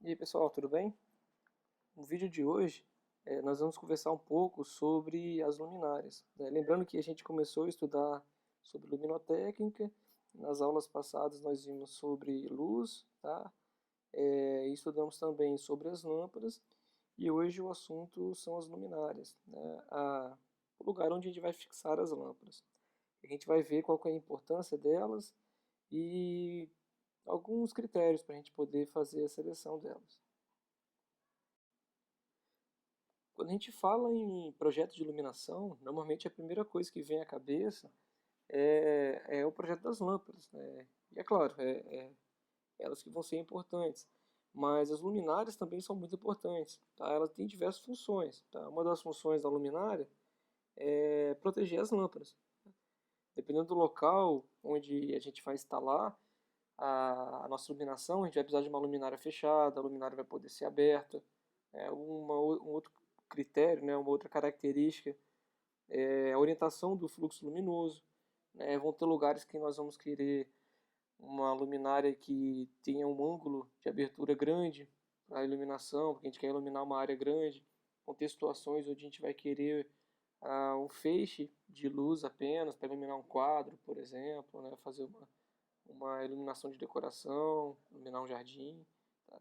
E aí pessoal, tudo bem? No vídeo de hoje nós vamos conversar um pouco sobre as luminárias, né? Lembrando que a gente começou a estudar sobre luminotécnica, nas aulas passadas nós vimos sobre luz, tá? E estudamos também sobre as lâmpadas e hoje o assunto são as luminárias, né? O lugar onde a gente vai fixar as lâmpadas. A gente vai ver qual que é a importância delas e alguns critérios para a gente poder fazer a seleção delas. Quando a gente fala em projeto de iluminação, normalmente a primeira coisa que vem à cabeça é o projeto das lâmpadas, né? E é claro, elas que vão ser importantes. Mas as luminárias também são muito importantes, tá? Elas têm diversas funções, tá? Uma das funções da luminária é proteger as lâmpadas. Dependendo do local onde a gente vai instalar a nossa iluminação, a gente vai precisar de uma luminária fechada, a luminária vai poder ser aberta. Um outro critério, né, uma outra característica é a orientação do fluxo luminoso, né? Vão ter lugares que nós vamos querer uma luminária que tenha um ângulo de abertura grande para a iluminação, porque a gente quer iluminar uma área grande. Vão ter situações onde a gente vai querer um feixe de luz apenas para iluminar um quadro, por exemplo, né? Fazer uma iluminação de decoração, iluminar um jardim. Tá?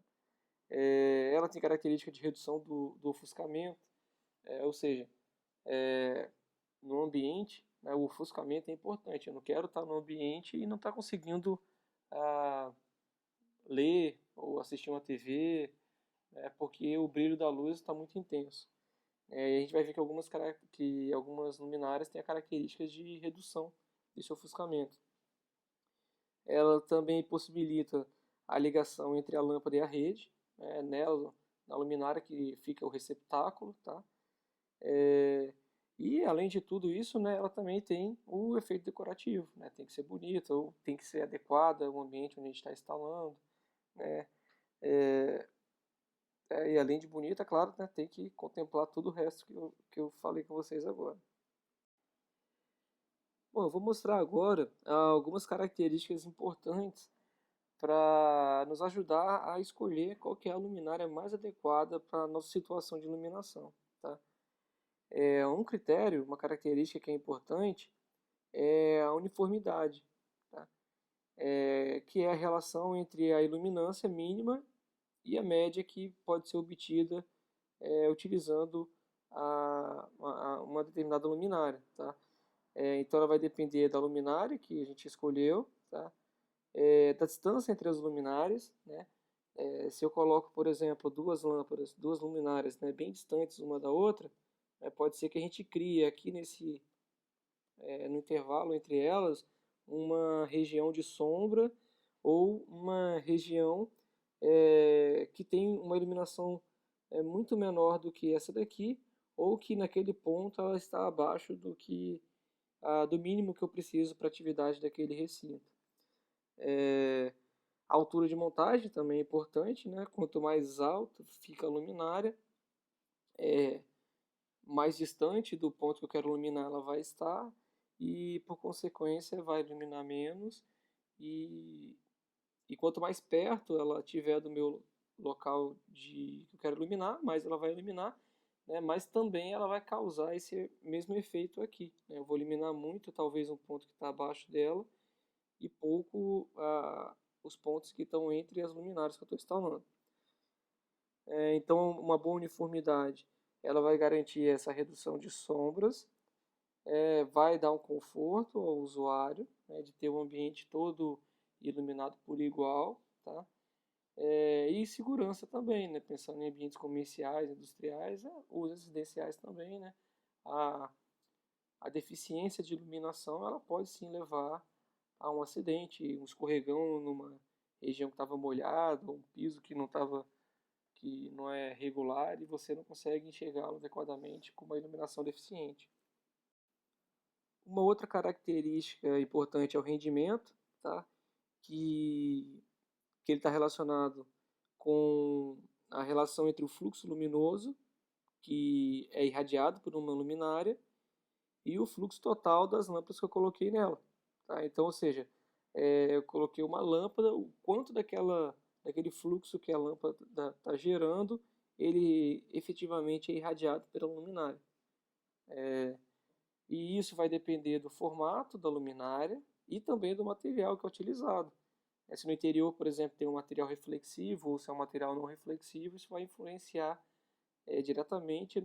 Ela tem característica de redução do ofuscamento, ou seja, no ambiente, né, o ofuscamento é importante. Eu não quero estar no ambiente e não estar conseguindo ah, ler ou assistir uma TV, né, porque o brilho da luz está muito intenso. E a gente vai ver que algumas luminárias têm a característica de redução desse ofuscamento. Ela também possibilita a ligação entre a lâmpada e a rede, né, nela, na luminária que fica o receptáculo, tá? E além de tudo isso, né, ela também tem o efeito decorativo, né? Tem que ser bonita, ou tem que ser adequada ao ambiente onde a gente está instalando, né? É, e além de bonita, claro, né, tem que contemplar tudo o resto que eu falei com vocês agora. Bom, eu vou mostrar agora algumas características importantes para nos ajudar a escolher qual que é a luminária mais adequada para a nossa situação de iluminação, tá? Um critério, uma característica que é importante é a uniformidade, tá? Que é a relação entre a iluminância mínima e a média que pode ser obtida utilizando uma determinada luminária, tá? Então ela vai depender da luminária que a gente escolheu, tá? Da distância entre as luminárias, né? Se eu coloco, por exemplo, duas lâmpadas, duas luminárias, né, bem distantes uma da outra, pode ser que a gente crie aqui no intervalo entre elas uma região de sombra ou uma região que tem uma iluminação muito menor do que essa daqui, ou que naquele ponto ela está abaixo do mínimo que eu preciso para a atividade daquele recinto. A altura de montagem também é importante, né? Quanto mais alto fica a luminária, mais distante do ponto que eu quero iluminar ela vai estar e, por consequência, vai iluminar menos. E, e quanto mais perto ela estiver do meu local que eu quero iluminar, mais ela vai iluminar, né? Mas também ela vai causar esse mesmo efeito aqui, né? Eu vou iluminar muito, talvez um ponto que está abaixo dela, e pouco os pontos que estão entre as luminárias que eu estou instalando. Então, uma boa uniformidade, ela vai garantir essa redução de sombras, vai dar um conforto ao usuário, né, de ter o ambiente todo iluminado por igual, tá? E segurança também, né, pensando em ambientes comerciais, industriais, os residenciais também, né? A, a deficiência de iluminação, ela pode sim levar a um acidente, um escorregão numa região que estava molhada, um piso que não é regular e você não consegue enxergá-lo adequadamente com uma iluminação deficiente. Uma outra característica importante é o rendimento, tá? que, que ele está relacionado com a relação entre o fluxo luminoso, que é irradiado por uma luminária, e o fluxo total das lâmpadas que eu coloquei nela. Tá? Então, ou seja, eu coloquei uma lâmpada, o quanto daquele fluxo que a lâmpada está gerando, ele efetivamente é irradiado pela luminária. E isso vai depender do formato da luminária e também do material que é utilizado. Se no interior, por exemplo, tem um material reflexivo ou se é um material não reflexivo, isso vai influenciar diretamente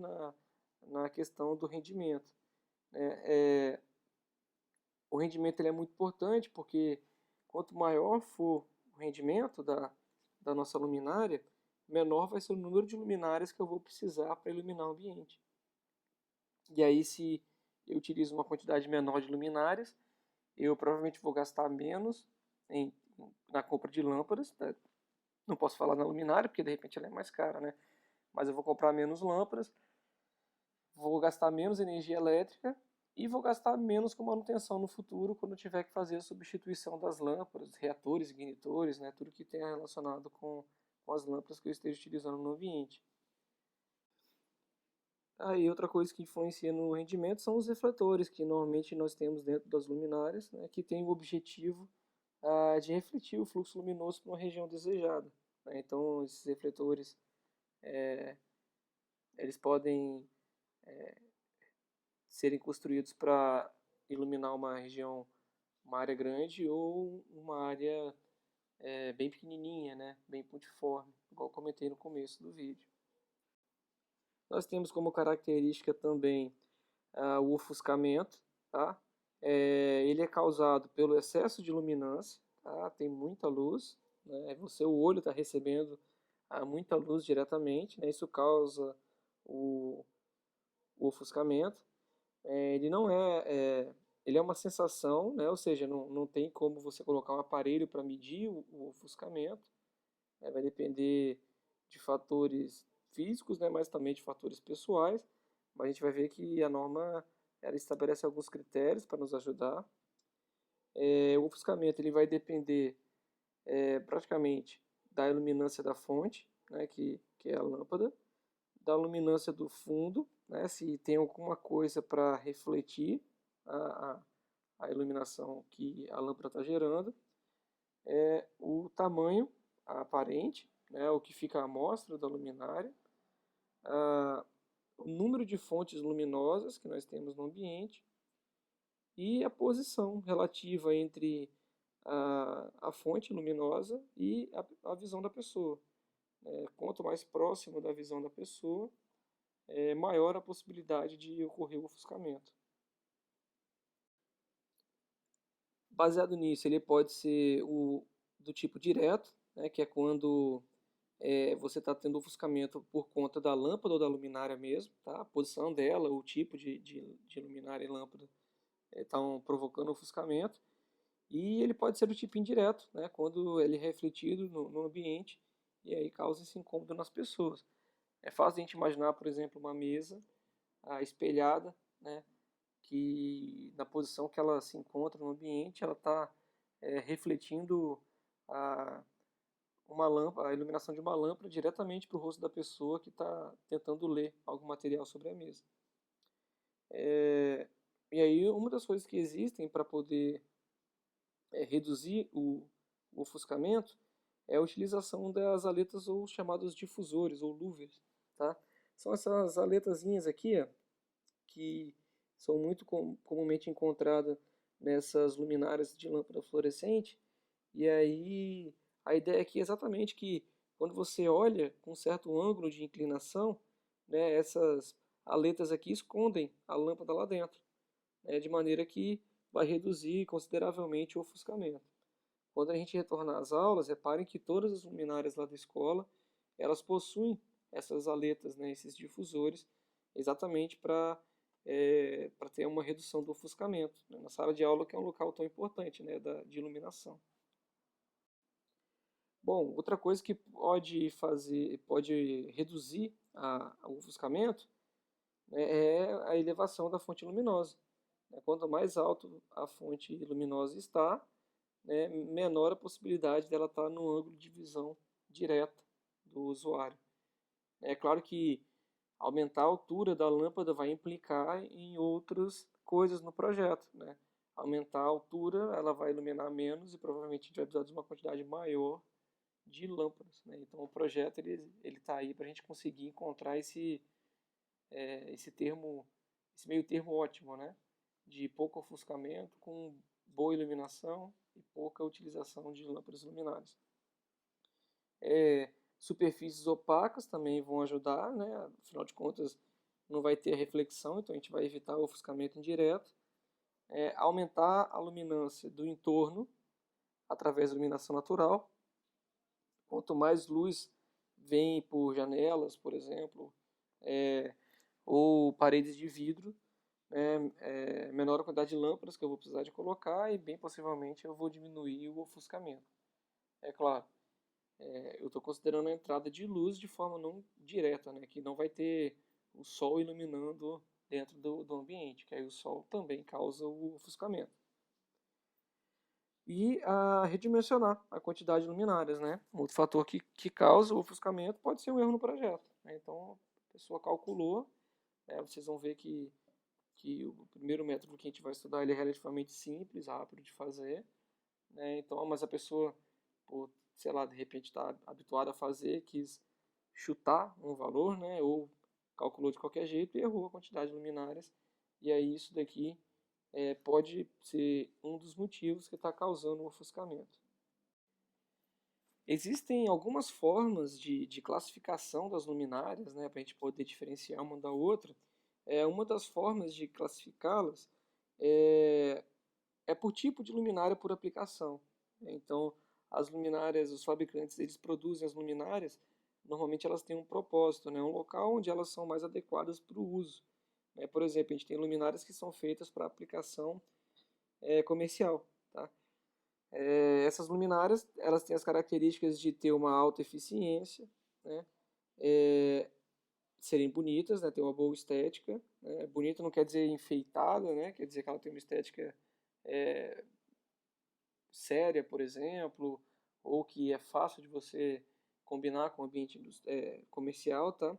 na questão do rendimento. O rendimento ele é muito importante porque quanto maior for o rendimento da nossa luminária, menor vai ser o número de luminárias que eu vou precisar para iluminar o ambiente. E aí, se eu utilizo uma quantidade menor de luminárias, eu provavelmente vou gastar menos na compra de lâmpadas. Tá? Não posso falar na luminária, porque de repente ela é mais cara, né? Mas eu vou comprar menos lâmpadas, vou gastar menos energia elétrica e vou gastar menos com manutenção no futuro, quando eu tiver que fazer a substituição das lâmpadas, reatores, ignitores, né? Tudo que tenha relacionado com as lâmpadas que eu esteja utilizando no ambiente. Aí outra coisa que influencia no rendimento são os refletores, que normalmente nós temos dentro das luminárias, né, que tem o objetivo de refletir o fluxo luminoso para uma região desejada. Né? Então esses refletores eles podem serem construídos para iluminar uma região, uma área grande ou uma área bem pequenininha, né, bem pontiforme, igual eu comentei no começo do vídeo. Nós temos como característica também o ofuscamento, tá? Ele é causado pelo excesso de luminância, tá? Tem muita luz, né? O olho está recebendo muita luz diretamente, né? Isso causa o ofuscamento. Ele não ele é uma sensação, né? Ou seja, não tem como você colocar um aparelho para medir o ofuscamento, né? Vai depender de fatores físicos, né? Mas também de fatores pessoais. Mas a gente vai ver que a norma ela estabelece alguns critérios para nos ajudar. O ofuscamento ele vai depender praticamente da iluminância da fonte, né? Que é a lâmpada, da luminância do fundo, né, se tem alguma coisa para refletir a iluminação que a lâmpada está gerando, o tamanho aparente, né, o que fica à mostra da luminária, o número de fontes luminosas que nós temos no ambiente e a posição relativa entre a fonte luminosa e a visão da pessoa. Quanto mais próximo da visão da pessoa, maior a possibilidade de ocorrer o ofuscamento. Baseado nisso, ele pode ser do tipo direto, né, que é quando você está tendo ofuscamento por conta da lâmpada ou da luminária mesmo, tá? A posição dela, o tipo de luminária e lâmpada estão provocando ofuscamento. E ele pode ser do tipo indireto, né, quando ele é refletido no ambiente e aí causa esse incômodo nas pessoas. É fácil a gente imaginar, por exemplo, uma mesa espelhada, né, que na posição que ela se encontra no ambiente, ela está refletindo a, a iluminação de uma lâmpada diretamente para o rosto da pessoa que está tentando ler algum material sobre a mesa. E aí, uma das coisas que existem para poder reduzir o ofuscamento é a utilização das aletas ou chamados difusores ou louvers, tá? São essas aletazinhas aqui, ó, que são muito comumente encontradas nessas luminárias de lâmpada fluorescente. E aí a ideia aqui é exatamente que quando você olha com certo ângulo de inclinação, né, essas aletas aqui escondem a lâmpada lá dentro, né, de maneira que vai reduzir consideravelmente o ofuscamento. Quando a gente retornar às aulas, reparem que todas as luminárias lá da escola, elas possuem essas aletas, né, esses difusores, exatamente para ter uma redução do ofuscamento, né, na sala de aula, que é um local tão importante, né, de iluminação. Bom, outra coisa que pode reduzir o ofuscamento, né, é a elevação da fonte luminosa. Quanto mais alto a fonte luminosa está, né, menor a possibilidade dela estar no ângulo de visão direta do usuário. É claro que aumentar a altura da lâmpada vai implicar em outras coisas no projeto, né? Aumentar a altura, ela vai iluminar menos e provavelmente a gente vai precisar de uma quantidade maior de lâmpadas, né? Então o projeto ele está aí para a gente conseguir encontrar esse termo, esse meio termo ótimo, né? De pouco ofuscamento com boa iluminação e pouca utilização de lâmpadas luminárias. Superfícies opacas também vão ajudar, né? Afinal de contas, não vai ter reflexão, então a gente vai evitar o ofuscamento indireto. Aumentar a luminância do entorno através da iluminação natural. Quanto mais luz vem por janelas, por exemplo, ou paredes de vidro, menor a quantidade de lâmpadas que eu vou precisar de colocar e bem possivelmente eu vou diminuir o ofuscamento. É claro, eu estou considerando a entrada de luz de forma não direta, né, que não vai ter o sol iluminando dentro do ambiente, que aí o sol também causa o ofuscamento. E redimensionar a quantidade de luminárias, né? Outro fator que causa o ofuscamento pode ser um erro no projeto, né? Então, a pessoa calculou, vocês vão ver que o primeiro método que a gente vai estudar ele é relativamente simples, rápido de fazer, né? Então, mas a pessoa, sei lá, de repente está habituada a fazer, quis chutar um valor, né? Ou calculou de qualquer jeito e errou a quantidade de luminárias. E aí isso daqui pode ser um dos motivos que está causando o ofuscamento. Existem algumas formas de classificação das luminárias, né, para a gente poder diferenciar uma da outra. Uma das formas de classificá-las é por tipo de luminária por aplicação. Então, as luminárias, os fabricantes, eles produzem as luminárias, normalmente elas têm um propósito, né, um local onde elas são mais adequadas para o uso. Por exemplo, a gente tem luminárias que são feitas para aplicação comercial. Tá? Essas luminárias elas têm as características de ter uma alta eficiência, né? Serem bonitas, né? Ter uma boa estética. Né? Bonita não quer dizer enfeitada, né? Quer dizer que ela tem uma estética séria, por exemplo, ou que é fácil de você combinar com o ambiente comercial, tá?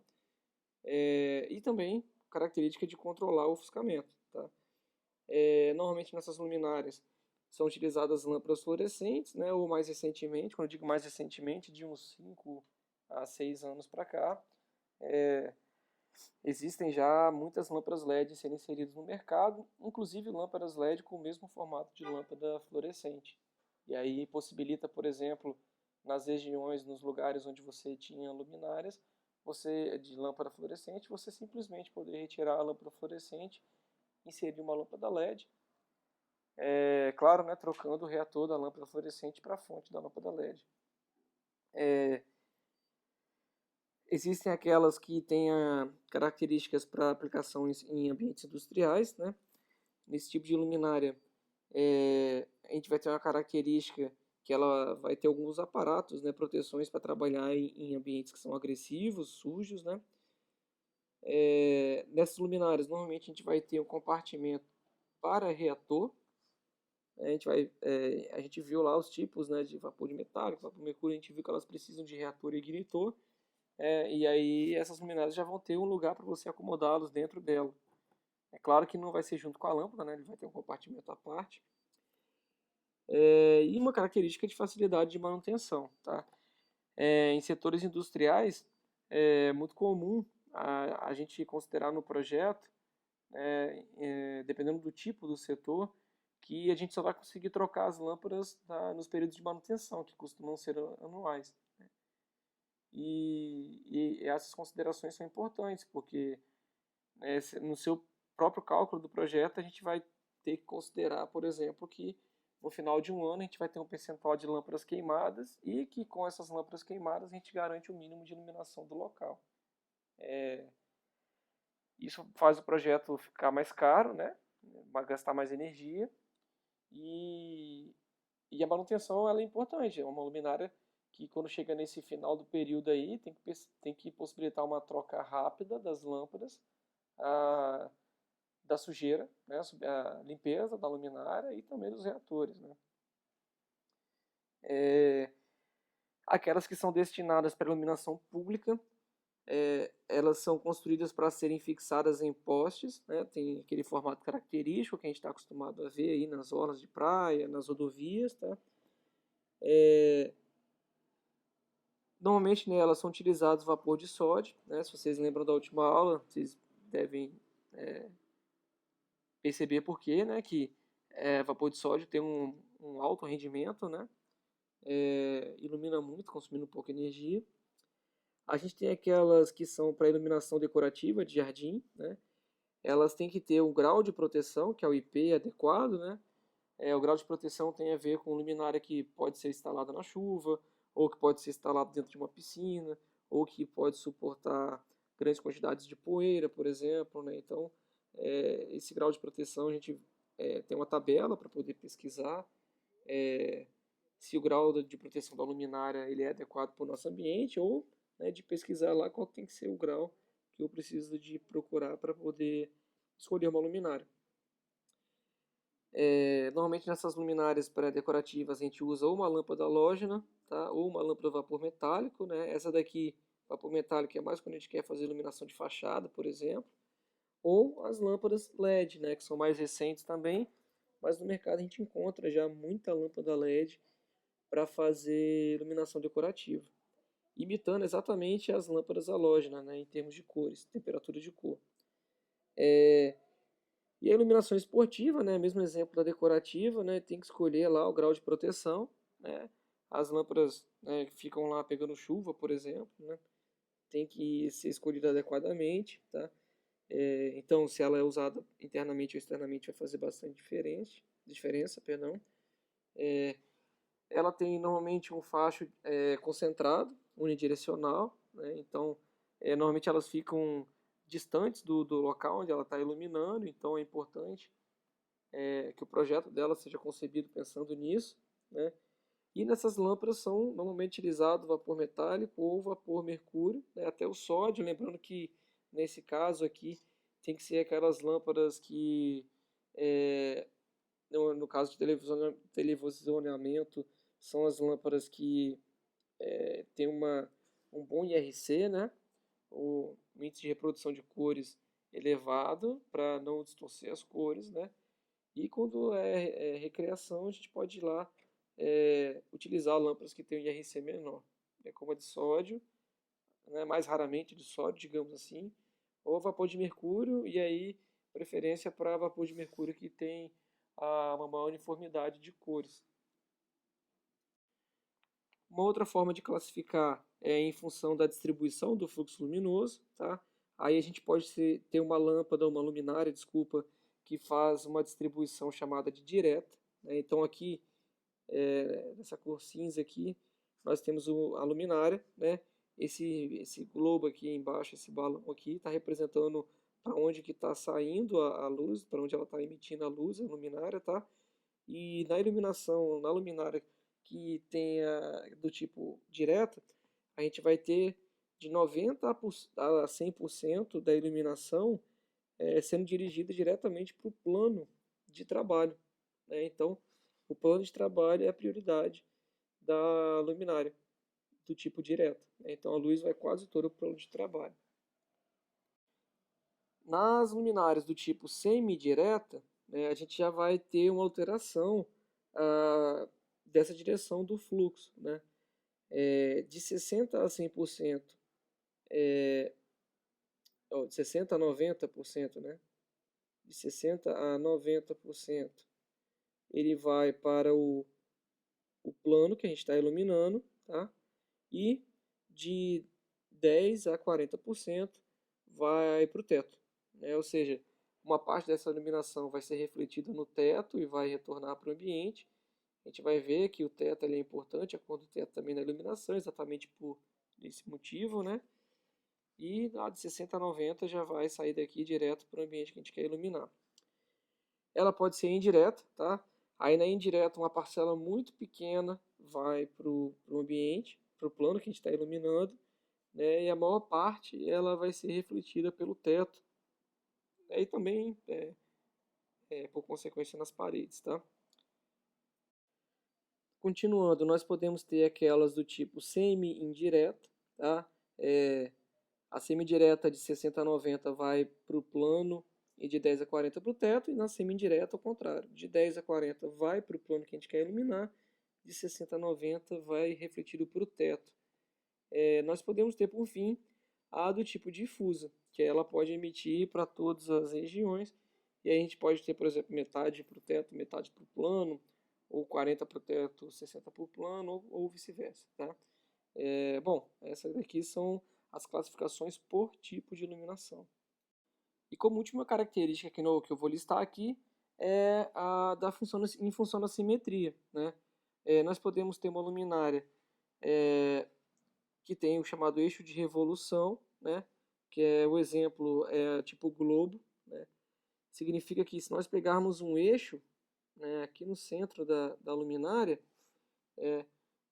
E também característica de controlar o ofuscamento, tá? Normalmente nessas luminárias são utilizadas lâmpadas fluorescentes, né, ou mais recentemente, quando eu digo mais recentemente, de uns 5 a 6 anos para cá, existem já muitas lâmpadas LED sendo inseridas no mercado, inclusive lâmpadas LED com o mesmo formato de lâmpada fluorescente. E aí possibilita, por exemplo, nas regiões, nos lugares onde você tinha luminárias, de lâmpada fluorescente, você simplesmente poder retirar a lâmpada fluorescente, inserir uma lâmpada LED, claro, né, trocando o reator da lâmpada fluorescente para a fonte da lâmpada LED. Existem aquelas que têm características para aplicações em ambientes industriais, né? Nesse tipo de luminária, a gente vai ter uma característica que ela vai ter alguns aparatos, né, proteções para trabalhar em ambientes que são agressivos, sujos, né? Nessas luminárias, normalmente a gente vai ter um compartimento para reator. A gente viu lá os tipos, né, de vapor de metálico, vapor mercúrio, a gente viu que elas precisam de reator e ignitor, e aí essas luminárias já vão ter um lugar para você acomodá-los dentro dela. É claro que não vai ser junto com a lâmpada, né, ele vai ter um compartimento à parte. E uma característica de facilidade de manutenção. Tá? Em setores industriais, é muito comum a gente considerar no projeto, dependendo do tipo do setor, que a gente só vai conseguir trocar as lâmpadas nos períodos de manutenção, que costumam ser anuais. Né? E essas considerações são importantes, porque no seu próprio cálculo do projeto, a gente vai ter que considerar, por exemplo, que no final de um ano a gente vai ter um percentual de lâmpadas queimadas e que com essas lâmpadas queimadas a gente garante o mínimo de iluminação do local. Isso faz o projeto ficar mais caro, né? Gastar mais energia e a manutenção ela é importante. É uma luminária que quando chega nesse final do período aí tem que possibilitar uma troca rápida das lâmpadas, da sujeira, né? A limpeza da luminária e também dos reatores. Né? Aquelas que são destinadas para iluminação pública, elas são construídas para serem fixadas em postes, né? Tem aquele formato característico que a gente está acostumado a ver aí nas orlas de praia, nas rodovias, tá? Normalmente, né, elas são utilizadas vapor de sódio, né? Se vocês lembram da última aula, vocês devem perceber por quê, né? Que vapor de sódio tem um alto rendimento, né? Ilumina muito, consumindo pouca energia. A gente tem aquelas que são para iluminação decorativa de jardim, né? Elas têm que ter um grau de proteção, que é o IP adequado, né? O grau de proteção tem a ver com luminária que pode ser instalada na chuva, ou que pode ser instalada dentro de uma piscina, ou que pode suportar grandes quantidades de poeira, por exemplo, né? Então, esse grau de proteção a gente tem uma tabela para poder pesquisar se o grau de proteção da luminária ele é adequado para o nosso ambiente, ou né, de pesquisar lá qual tem que ser o grau que eu preciso de procurar para poder escolher uma luminária. Normalmente nessas luminárias pré-decorativas a gente usa ou uma lâmpada halógena, tá? Ou uma lâmpada vapor metálico, né? Essa daqui, vapor metálico, é mais quando a gente quer fazer iluminação de fachada, por exemplo. Ou as lâmpadas LED, né? Que são mais recentes também, mas no mercado a gente encontra já muita lâmpada LED para fazer iluminação decorativa, imitando exatamente as lâmpadas halógenas, né? Em termos de cores, temperatura de cor. E a iluminação esportiva, né, mesmo exemplo da decorativa, né, tem que escolher lá o grau de proteção, né, as lâmpadas, né, que ficam lá pegando chuva, por exemplo, né, tem que ser escolhida adequadamente, tá? Então, se ela é usada internamente ou externamente, vai fazer bastante diferença, perdão. Ela tem normalmente um facho concentrado, unidirecional, né, então normalmente elas ficam distantes do local onde ela está iluminando, então é importante que o projeto dela seja concebido pensando nisso, né? E nessas lâmpadas são normalmente utilizados vapor metálico ou vapor mercúrio, né? Até o sódio, lembrando que nesse caso aqui tem que ser aquelas lâmpadas que, no caso de televisionamento, são as lâmpadas que têm um bom IRC, né? O índice de reprodução de cores elevado para não distorcer as cores, né? E quando é recreação, a gente pode ir lá utilizar lâmpadas que têm um IRC menor, como a de sódio, né, mais raramente de sódio, digamos assim, ou vapor de mercúrio, e aí preferência para vapor de mercúrio que tem uma maior uniformidade de cores. Uma outra forma de classificar é em função da distribuição do fluxo luminoso, tá? Aí a gente pode ter uma lâmpada, uma luminária, desculpa, que faz uma distribuição chamada de direta, né? Então aqui, nessa cor cinza aqui, nós temos a luminária, né? Esse globo aqui embaixo, esse balão aqui, está representando para onde que está saindo a luz, para onde ela está emitindo a luz, a luminária, tá? E na iluminação, na luminária que tenha do tipo direta, a gente vai ter de 90% a 100% da iluminação sendo dirigida diretamente para o plano de trabalho, né? Então, o plano de trabalho é a prioridade da luminária do tipo direta, né? Então, a luz vai quase toda para o plano de trabalho. Nas luminárias do tipo semi-direta, né, a gente já vai ter uma alteração dessa direção do fluxo, né? De 60% a 100%, de 60% a 90%, né? De 60% a 90%, ele vai para o plano que a gente está iluminando, tá? E de 10% a 40% vai para o teto, né? Ou seja, uma parte dessa iluminação vai ser refletida no teto e vai retornar para o ambiente. A gente vai ver que o teto é importante, a cor do teto também na iluminação, exatamente por esse motivo, né? E lá de 60 a 90 já vai sair daqui direto para o ambiente que a gente quer iluminar. Ela pode ser indireta, tá? Aí na indireta uma parcela muito pequena vai para o ambiente, para o plano que a gente está iluminando, né? E a maior parte ela vai ser refletida pelo teto, e também por consequência nas paredes, tá? Continuando, nós podemos ter aquelas do tipo semi-indireta, tá? A semi-direta de 60 a 90 vai para o plano e de 10 a 40 para o teto, e na semi-indireta ao contrário, de 10 a 40 vai para o plano que a gente quer iluminar, de 60 a 90 vai refletido para o teto. nós podemos ter, por fim, a do tipo difusa, que ela pode emitir para todas as regiões, e aí a gente pode ter, por exemplo, metade para o teto, metade para o plano, ou 40 para o teto, 60 para o plano, ou vice-versa, tá? Bom, essas daqui são as classificações por tipo de iluminação. E como última característica que eu vou listar aqui é a da função em função da simetria, né? Nós podemos ter uma luminária que tem o chamado eixo de revolução, né? Que é o exemplo tipo globo, né? Significa que se nós pegarmos um eixo, né, aqui no centro da luminária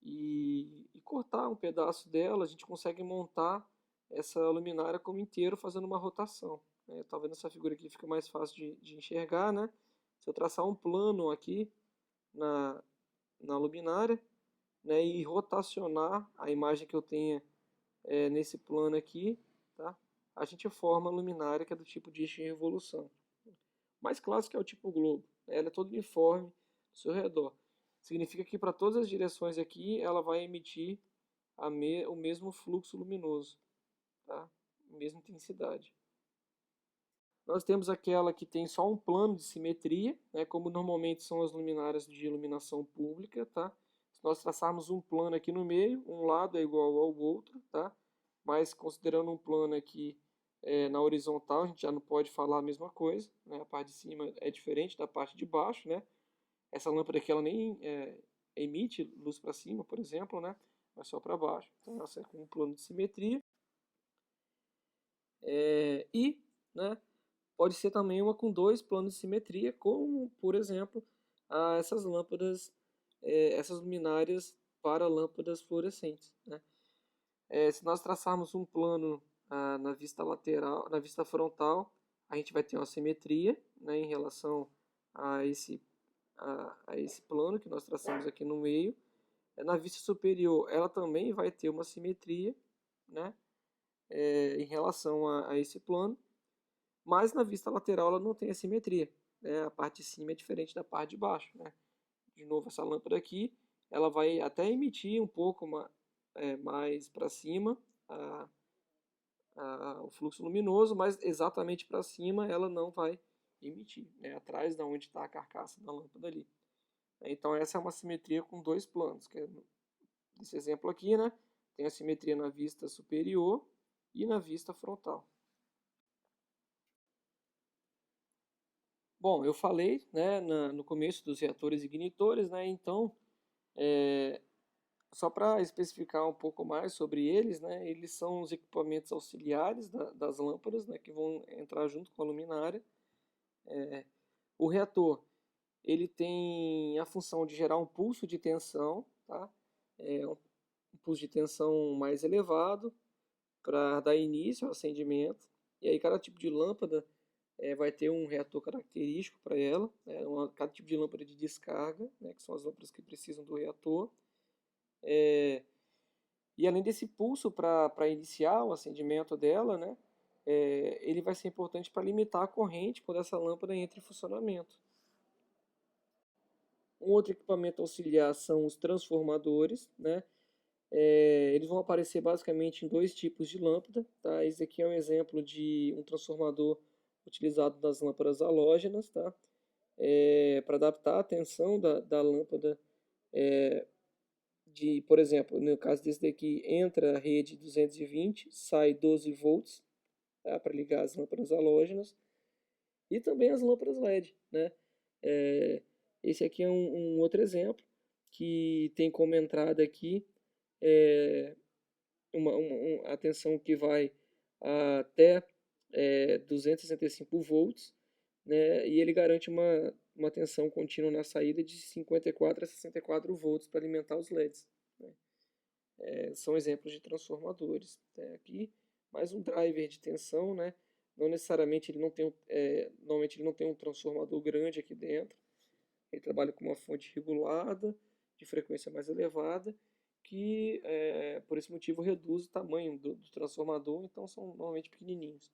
e cortar um pedaço dela, a gente consegue montar essa luminária como inteiro fazendo uma rotação. Talvez nessa figura aqui fica mais fácil de enxergar, né? Se eu traçar um plano aqui na luminária, né, e rotacionar a imagem que eu tenha nesse plano aqui, tá? A gente forma a luminária que é do tipo de eixo de revolução. O mais clássico é o tipo globo, né? Ela é toda uniforme ao seu redor. Significa que para todas as direções aqui ela vai emitir o mesmo fluxo luminoso, tá? A mesma intensidade. Nós temos aquela que tem só um plano de simetria, né, como normalmente são as luminárias de iluminação pública, tá? Se nós traçarmos um plano aqui no meio, um lado é igual ao outro, tá? Mas considerando um plano aqui na horizontal, a gente já não pode falar a mesma coisa, né? A parte de cima é diferente da parte de baixo, né? Essa lâmpada aqui ela nem emite luz para cima, por exemplo, né? Mas só para baixo. Então essa é com um plano de simetria. Né, pode ser também uma com dois planos de simetria, como, por exemplo, essas lâmpadas, essas luminárias para lâmpadas fluorescentes, né? Se nós traçarmos um plano na vista lateral, na vista frontal, a gente vai ter uma simetria, né, em relação a esse plano que nós traçamos aqui no meio. Na vista superior, ela também vai ter uma simetria, né, em relação a esse plano, mas na vista lateral ela não tem a simetria, né? A parte de cima é diferente da parte de baixo, né? De novo, essa lâmpada aqui, ela vai até emitir um pouco mais para cima o fluxo luminoso, mas exatamente para cima ela não vai emitir, né? Atrás da onde está a carcaça da lâmpada ali. Então essa é uma simetria com dois planos, que é nesse exemplo aqui, né? Tem a simetria na vista superior e na vista frontal. Bom, eu falei, né, no começo dos reatores ignitores, né? Então, só para especificar um pouco mais sobre eles, né? Eles são os equipamentos auxiliares das lâmpadas, né? Que vão entrar junto com a luminária. O reator, ele tem a função de gerar um pulso de tensão, tá? Um pulso de tensão mais elevado para dar início ao acendimento. E aí cada tipo de lâmpada vai ter um reator característico para ela, né? Cada tipo de lâmpada de descarga, né? Que são as lâmpadas que precisam do reator. E além desse pulso para iniciar o acendimento dela, né? Ele vai ser importante para limitar a corrente quando essa lâmpada entra em funcionamento. Um outro equipamento auxiliar são os transformadores, né? Eles vão aparecer basicamente em dois tipos de lâmpada, tá? Esse aqui é um exemplo de um transformador utilizado nas lâmpadas halógenas, tá? Para adaptar a tensão da lâmpada, por exemplo, no caso desse daqui, entra a rede 220, sai 12 volts, tá? Para ligar as lâmpadas halógenas, e também as lâmpadas LED, né? Esse aqui é um outro exemplo, que tem como entrada aqui a tensão que vai até 265 volts, né? E ele garante uma tensão contínua na saída de 54 a 64 volts para alimentar os LEDs, né? São exemplos de transformadores. Aqui, mais um driver de tensão, né? Não necessariamente normalmente ele não tem um transformador grande aqui dentro. Ele trabalha com uma fonte regulada, de frequência mais elevada, que por esse motivo reduz o tamanho do transformador, então são normalmente pequenininhos.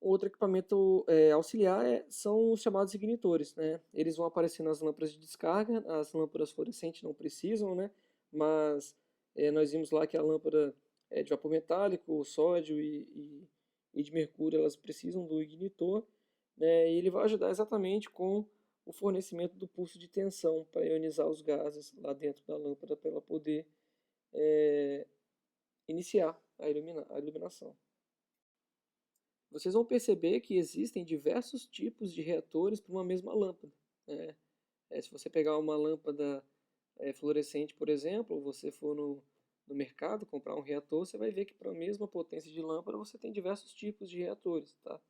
Outro equipamento auxiliar são os chamados ignitores, né? Eles vão aparecer nas lâmpadas de descarga, as lâmpadas fluorescentes não precisam, né? Mas Nós vimos lá que a lâmpada de vapor metálico, o sódio e de mercúrio, elas precisam do ignitor, né, e ele vai ajudar exatamente com o fornecimento do pulso de tensão para ionizar os gases lá dentro da lâmpada para ela poder é, iniciar a iluminação. Vocês vão perceber que existem diversos tipos de reatores para uma mesma lâmpada, né? Se você pegar uma lâmpada fluorescente, por exemplo, ou você for no mercado comprar um reator, você vai ver que para a mesma potência de lâmpada você tem diversos tipos de reatores, tá?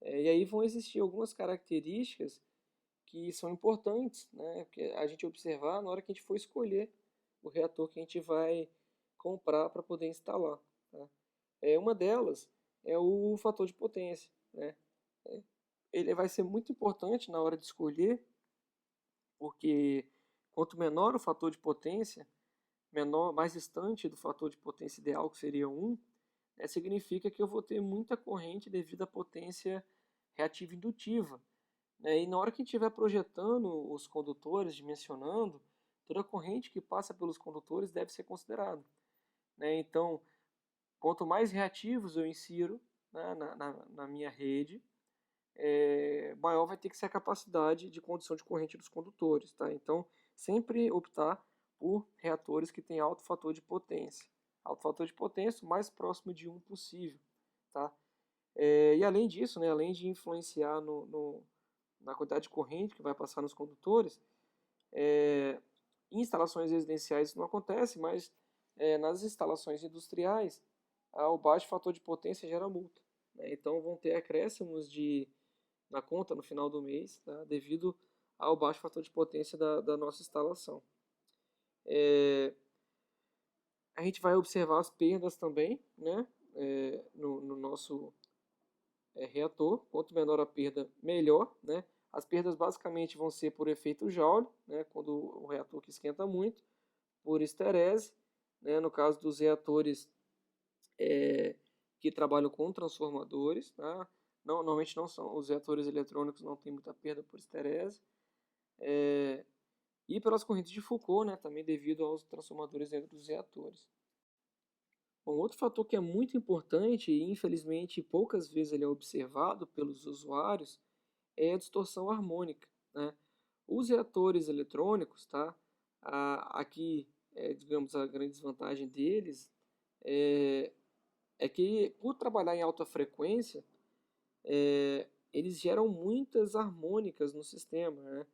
E aí vão existir algumas características que são importantes, né, que a gente observar na hora que a gente for escolher o reator que a gente vai comprar para poder instalar, tá? Uma delas é o fator de potência, né? Ele vai ser muito importante na hora de escolher, porque quanto menor o fator de potência, menor, mais distante do fator de potência ideal, que seria 1, significa que eu vou ter muita corrente devido à potência reativa indutiva, né? E na hora que estiver projetando os condutores, dimensionando, toda a corrente que passa pelos condutores deve ser considerada, né? Então, quanto mais reativos eu insiro, né, na minha rede, maior vai ter que ser a capacidade de condução de corrente dos condutores, tá? Então, sempre optar por reatores que têm alto fator de potência. Alto fator de potência o mais próximo de 1 possível, tá? E além disso, né, além de influenciar na quantidade de corrente que vai passar nos condutores, em instalações residenciais isso não acontece, mas nas instalações industriais, o baixo fator de potência gera multa, né? Então vão ter acréscimos na conta no final do mês, tá? Devido ao baixo fator de potência da nossa instalação. A gente vai observar as perdas também, né? No nosso reator. Quanto menor a perda, melhor, né? As perdas basicamente vão ser por efeito Joule, né? Quando o reator que esquenta muito, por esterese, né? No caso dos reatores que trabalham com transformadores, tá? Não, normalmente não são, os reatores eletrônicos não têm muita perda por esterese, e pelas correntes de Foucault, né? Também devido aos transformadores dentro dos reatores. Um outro fator que é muito importante e infelizmente poucas vezes ele é observado pelos usuários é a distorção harmônica, né? Os reatores eletrônicos, tá? Aqui, digamos, a grande desvantagem deles é que, por trabalhar em alta frequência, eles geram muitas harmônicas no sistema, né?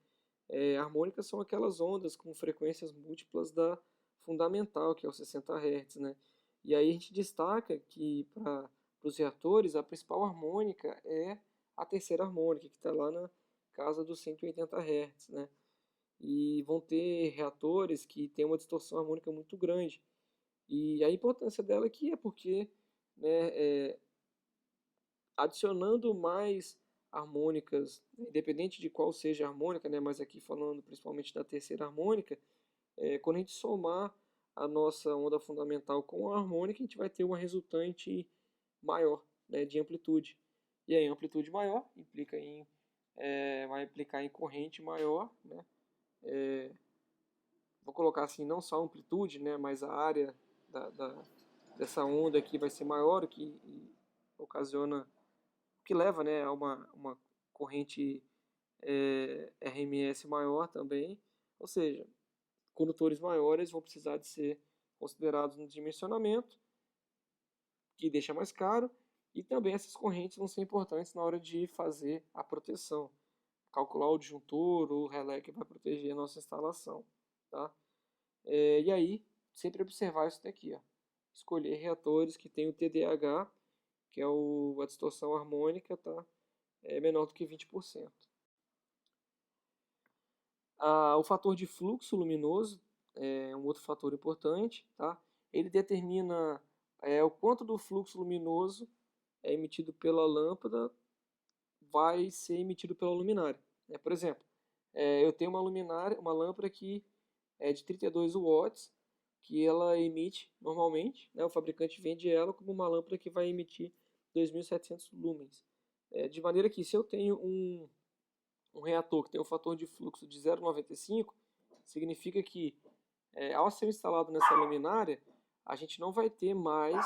Harmônicas são aquelas ondas com frequências múltiplas da fundamental, que é os 60 Hz, né? E aí a gente destaca que para os reatores a principal harmônica é a terceira harmônica, que está lá na casa dos 180 Hz, né? E vão ter reatores que têm uma distorção harmônica muito grande. E a importância dela aqui é porque, né, adicionando mais harmônicas, independente de qual seja a harmônica, né, mas aqui falando principalmente da terceira harmônica, quando a gente somar a nossa onda fundamental com a harmônica, a gente vai ter uma resultante maior, né, de amplitude. E aí, amplitude maior vai implicar em corrente maior, né? Vou colocar assim, não só a amplitude, né, mas a área dessa onda aqui vai ser maior, o que ocasiona, o que leva, né, a uma corrente RMS maior também. Ou seja, condutores maiores vão precisar de ser considerados no dimensionamento, que deixa mais caro, e também essas correntes vão ser importantes na hora de fazer a proteção, calcular o disjuntor ou o relé que vai proteger a nossa instalação, tá? E aí, sempre observar isso daqui, ó. Escolher reatores que têm o TDAH, que é a distorção harmônica, tá? Menor do que 20%. O fator de fluxo luminoso é um outro fator importante, tá? Ele determina o quanto do fluxo luminoso é emitido pela lâmpada vai ser emitido pela luminária, né? Por exemplo, eu tenho uma lâmpada que é de 32 watts, que ela emite normalmente, né? O fabricante vende ela como uma lâmpada que vai emitir 2.700 lumens. De maneira que, se eu tenho um reator que tem um fator de fluxo de 0,95, significa que Ao ser instalado nessa luminária, a gente não vai ter mais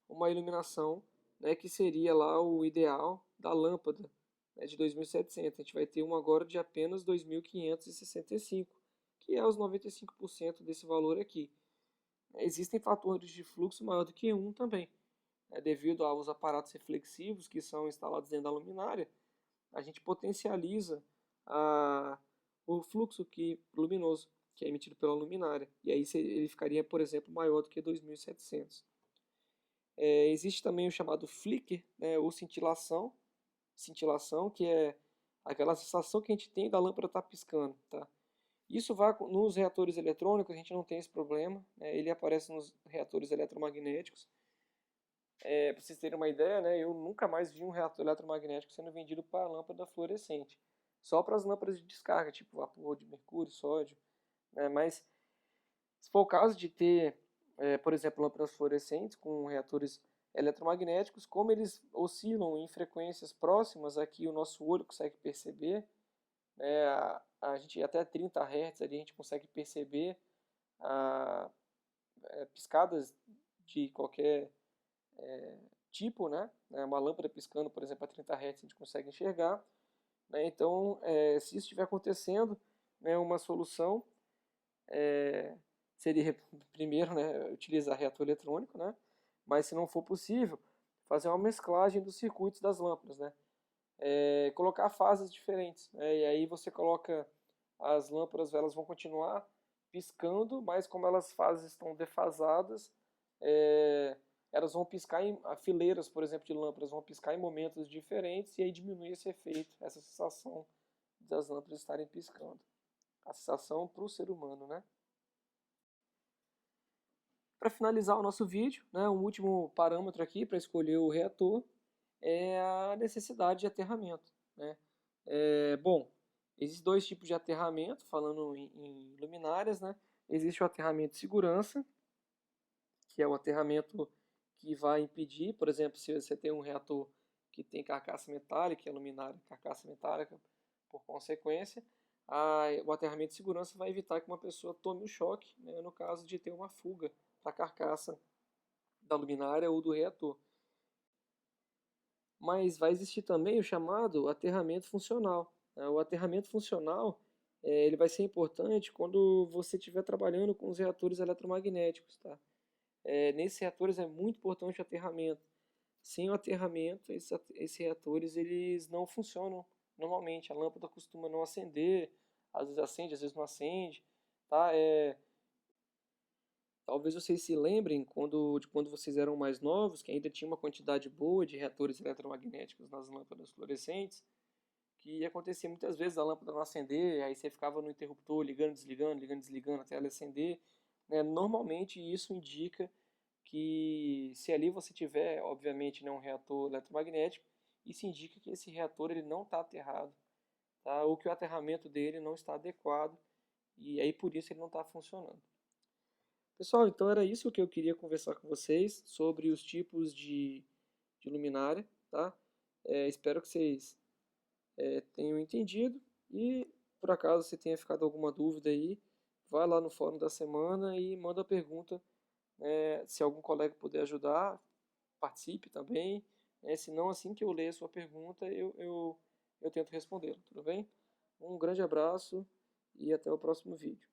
uma iluminação, né, que seria lá o ideal da lâmpada, né, de 2700. A gente vai ter uma agora de apenas 2565, que é os 95% desse valor aqui. Existem fatores de fluxo maior do que 1 também, né, devido aos aparatos reflexivos que são instalados dentro da luminária. A gente potencializa a, o fluxo luminoso que é emitido pela luminária. E aí ele ficaria, por exemplo, maior do que 2700. Existe também o chamado flicker, né, ou cintilação, que é aquela sensação que a gente tem da lâmpada estar piscando. Tá? Isso vai nos reatores eletrônicos, a gente não tem esse problema, né, ele aparece nos reatores eletromagnéticos. Para vocês terem uma ideia, né, eu nunca mais vi um reator eletromagnético sendo vendido para lâmpada fluorescente. Só para as lâmpadas de descarga, tipo vapor de mercúrio, sódio. Né, mas se for o caso de ter, por exemplo, lâmpadas fluorescentes com reatores eletromagnéticos, como eles oscilam em frequências próximas a que o nosso olho consegue perceber, né, a gente até 30 Hz ali, a gente consegue perceber a, piscadas de qualquer tipo, né? Uma lâmpada piscando, por exemplo, a 30 Hz a gente consegue enxergar. Né? Então, se isso estiver acontecendo, né, uma solução seria, primeiro, né, utilizar reator eletrônico, né? Mas se não for possível, fazer uma mesclagem dos circuitos das lâmpadas, né? Colocar fases diferentes, né? E aí você coloca as lâmpadas, elas vão continuar piscando, mas como as fases estão defasadas, elas vão piscar em fileiras, por exemplo, de lâmpadas, vão piscar em momentos diferentes e aí diminui esse efeito, essa sensação das lâmpadas estarem piscando. A sensação para o ser humano, né? Para finalizar o nosso vídeo, né, um último parâmetro aqui para escolher o reator é a necessidade de aterramento. Né? Bom, existem dois tipos de aterramento, falando em luminárias. Né? Existe o aterramento de segurança, que é o aterramento que vai impedir, por exemplo, se você tem um reator que tem carcaça metálica, a luminária carcaça metálica, por consequência, o aterramento de segurança vai evitar que uma pessoa tome um choque, né, no caso de ter uma fuga da carcaça da luminária ou do reator. Mas vai existir também o chamado aterramento funcional. O aterramento funcional ele vai ser importante quando você estiver trabalhando com os reatores eletromagnéticos. Tá? Nesses reatores é muito importante o aterramento. Sem o aterramento, esses reatores eles não funcionam normalmente. A lâmpada costuma não acender, às vezes acende, às vezes não acende. Tá? Talvez vocês se lembrem de quando vocês eram mais novos, que ainda tinha uma quantidade boa de reatores eletromagnéticos nas lâmpadas fluorescentes, que acontecia muitas vezes a lâmpada não acender, aí você ficava no interruptor ligando, desligando até ela acender. Né? Normalmente isso indica que se ali você tiver, obviamente, né, um reator eletromagnético, isso indica que esse reator ele não está aterrado, tá? Ou que o aterramento dele não está adequado e aí por isso ele não está funcionando. Pessoal, então era isso que eu queria conversar com vocês sobre os tipos de luminária, tá? Espero que vocês tenham entendido e por acaso se tenha ficado alguma dúvida aí, vai lá no fórum da semana e manda a pergunta. Se algum colega puder ajudar, participe também. Se não, assim que eu ler a sua pergunta, eu tento respondê-la, tudo bem? Um grande abraço e até o próximo vídeo.